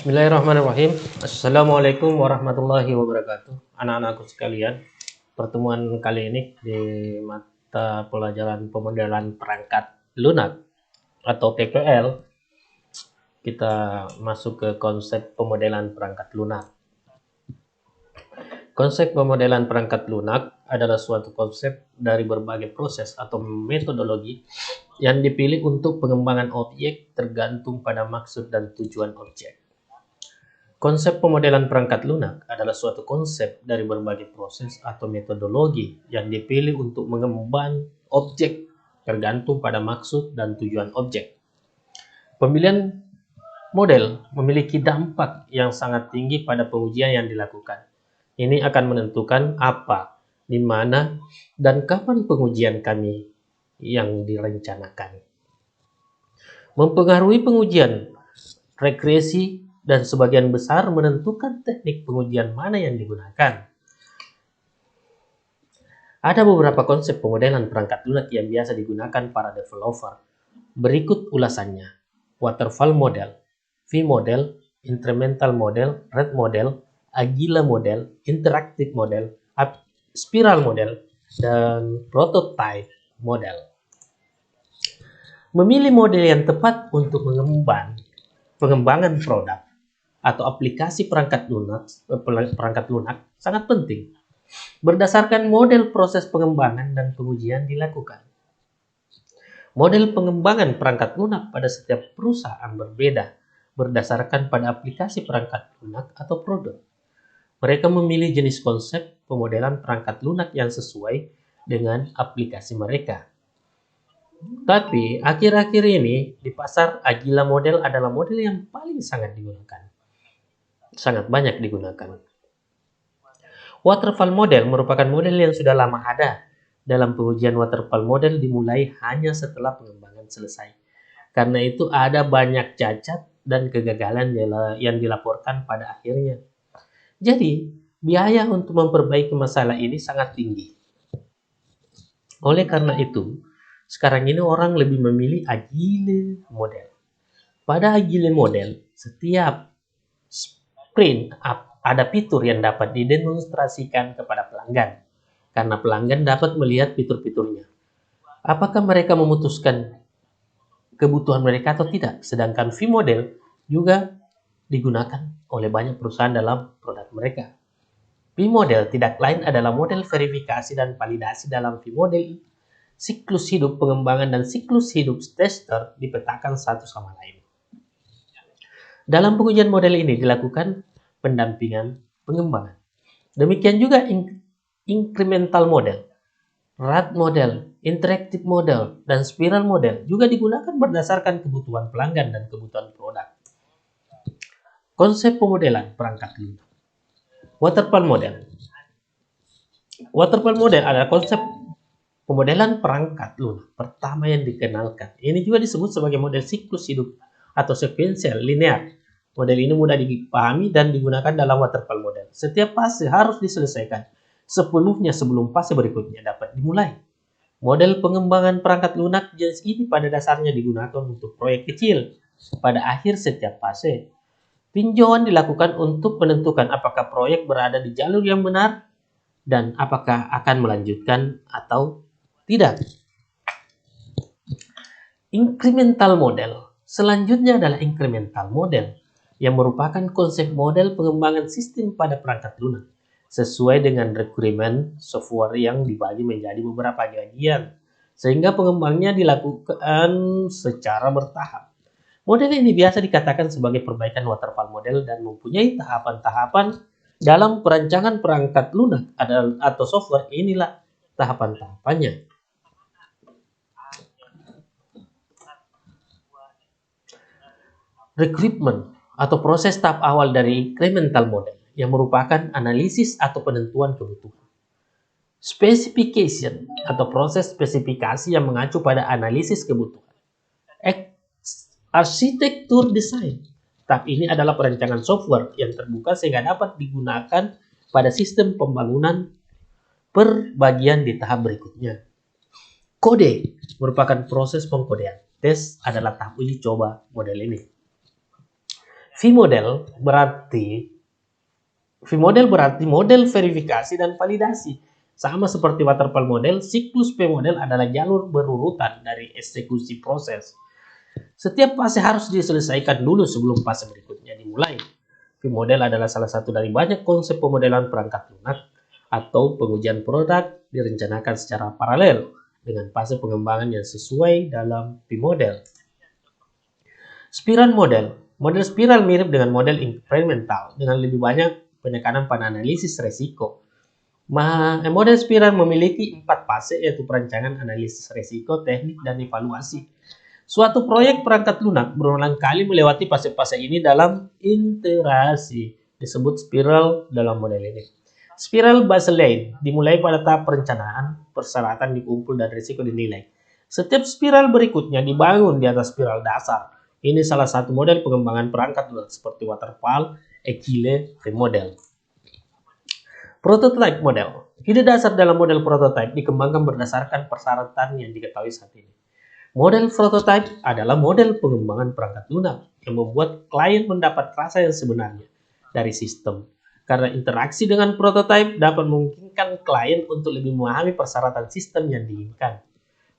Bismillahirrahmanirrahim. Assalamualaikum warahmatullahi wabarakatuh. Anak-anakku sekalian, pertemuan kali ini di mata pelajaran pemodelan perangkat lunak atau PPL, kita masuk ke konsep pemodelan perangkat lunak. Konsep pemodelan perangkat lunak adalah suatu konsep dari berbagai proses atau metodologi yang dipilih untuk pengembangan objek tergantung pada maksud dan tujuan objek. Konsep pemodelan perangkat lunak adalah suatu konsep dari berbagai proses atau metodologi yang dipilih untuk mengembang objek tergantung pada maksud dan tujuan objek. Pemilihan model memiliki dampak yang sangat tinggi pada pengujian yang dilakukan. Ini akan menentukan apa, di mana, dan kapan pengujian kami yang direncanakan. Mempengaruhi pengujian regresi dan sebagian besar menentukan teknik pengujian mana yang digunakan. Ada beberapa konsep pemodelan perangkat lunak yang biasa digunakan para developer. Berikut ulasannya: waterfall model, V-model, incremental model, red model, agile model, interactive model, spiral model, dan prototype model. Memilih model yang tepat untuk pengembangan produk atau aplikasi perangkat lunak sangat penting. Berdasarkan model proses pengembangan dan pengujian dilakukan. Model pengembangan perangkat lunak pada setiap perusahaan berbeda berdasarkan pada aplikasi perangkat lunak atau produk. Mereka memilih jenis konsep pemodelan perangkat lunak yang sesuai dengan aplikasi mereka. Tapi akhir-akhir ini di pasar Agile model adalah model yang paling sangat banyak digunakan. Waterfall model merupakan model yang sudah lama ada. Dalam pengujian waterfall model dimulai hanya setelah pengembangan selesai. Karena itu ada banyak cacat dan kegagalan yang dilaporkan pada akhirnya. Jadi, biaya untuk memperbaiki masalah ini sangat tinggi. Oleh karena itu, sekarang ini orang lebih memilih Agile model. Pada Agile model, setiap sprint ada fitur yang dapat didemonstrasikan kepada pelanggan, karena pelanggan dapat melihat fitur-fiturnya. Apakah mereka memutuskan kebutuhan mereka atau tidak? Sedangkan V-model juga digunakan oleh banyak perusahaan dalam produk mereka. V-model tidak lain adalah model verifikasi dan validasi. Dalam V-model, siklus hidup pengembangan dan siklus hidup tester dipetakan satu sama lain. Dalam pengujian model ini dilakukan pendampingan pengembangan. Demikian juga incremental model, red model, interactive model, dan spiral model juga digunakan berdasarkan kebutuhan pelanggan dan kebutuhan produk. Konsep pemodelan perangkat lunak. Waterfall model. Waterfall model adalah konsep pemodelan perangkat lunak pertama yang dikenalkan. Ini juga disebut sebagai model siklus hidup atau sequential linear. Model ini mudah dipahami dan digunakan dalam waterfall model. Setiap fase harus diselesaikan sepenuhnya sebelum fase berikutnya dapat dimulai. Model pengembangan perangkat lunak jenis ini pada dasarnya digunakan untuk proyek kecil. Pada akhir setiap fase, tinjauan dilakukan untuk menentukan apakah proyek berada di jalur yang benar dan apakah akan melanjutkan atau tidak. Incremental model. Selanjutnya adalah incremental model, yang merupakan konsep model pengembangan sistem pada perangkat lunak sesuai dengan requirement software yang dibagi menjadi beberapa bagian sehingga pengembangnya dilakukan secara bertahap. Model ini biasa dikatakan sebagai perbaikan waterfall model dan mempunyai tahapan-tahapan dalam perancangan perangkat lunak atau software. Inilah tahapan-tahapannya. Recruitment atau proses tahap awal dari incremental model yang merupakan analisis atau penentuan kebutuhan. Specification atau proses spesifikasi yang mengacu pada analisis kebutuhan. Arsitektur desain. Tahap ini adalah perancangan software yang terbuka sehingga dapat digunakan pada sistem pembangunan per bagian di tahap berikutnya. Kode merupakan proses pengkodean. Tes adalah tahap uji coba model ini. V-model berarti model verifikasi dan validasi. Sama seperti waterfall model, siklus P-model adalah jalur berurutan dari eksekusi proses. Setiap fase harus diselesaikan dulu sebelum fase berikutnya dimulai. V-model adalah salah satu dari banyak konsep pemodelan perangkat lunak atau pengujian produk direncanakan secara paralel dengan fase pengembangan yang sesuai dalam V-model. Spiral model. Model spiral mirip dengan model incremental dengan lebih banyak penekanan pada analisis resiko. Model spiral memiliki 4 fase, yaitu perancangan, analisis resiko, teknik, dan evaluasi. Suatu proyek perangkat lunak berulang kali melewati fase-fase ini dalam iterasi, disebut spiral dalam model ini. Spiral baseline dimulai pada tahap perencanaan, persyaratan dikumpul, dan risiko dinilai. Setiap spiral berikutnya dibangun di atas spiral dasar. Ini salah satu model pengembangan perangkat lunak seperti waterfall, agile, model. Prototype model. Ide dasar dalam model prototype dikembangkan berdasarkan persyaratan yang diketahui saat ini. Model prototype adalah model pengembangan perangkat lunak yang membuat klien mendapat rasa yang sebenarnya dari sistem. Karena interaksi dengan prototype dapat memungkinkan klien untuk lebih memahami persyaratan sistem yang diinginkan.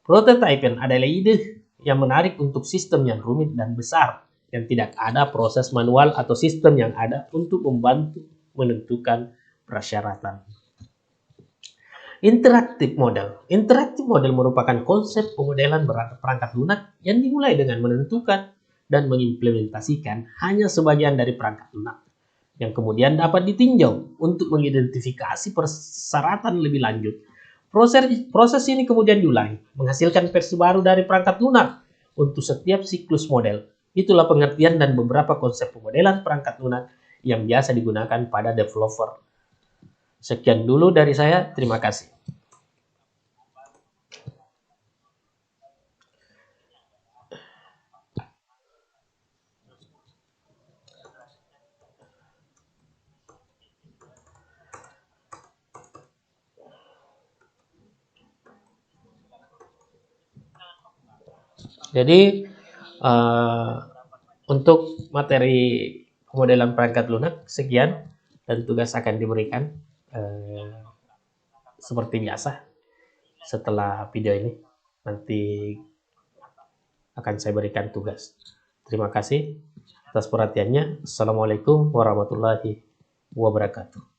Prototype adalah ide yang menarik untuk sistem yang rumit dan besar, yang tidak ada proses manual atau sistem yang ada untuk membantu menentukan persyaratan. Interaktif model. Interaktif model merupakan konsep pemodelan perangkat lunak yang dimulai dengan menentukan dan mengimplementasikan hanya sebagian dari perangkat lunak, yang kemudian dapat ditinjau untuk mengidentifikasi persyaratan lebih lanjut. Proses ini kemudian diulangi, menghasilkan versi baru dari perangkat lunak untuk setiap siklus model. Itulah pengertian dan beberapa konsep pemodelan perangkat lunak yang biasa digunakan pada developer. Sekian dulu dari saya, terima kasih. Jadi untuk materi pemodelan perangkat lunak sekian, dan tugas akan diberikan seperti biasa setelah video ini. Nanti akan saya berikan tugas. Terima kasih atas perhatiannya. Assalamualaikum warahmatullahi wabarakatuh.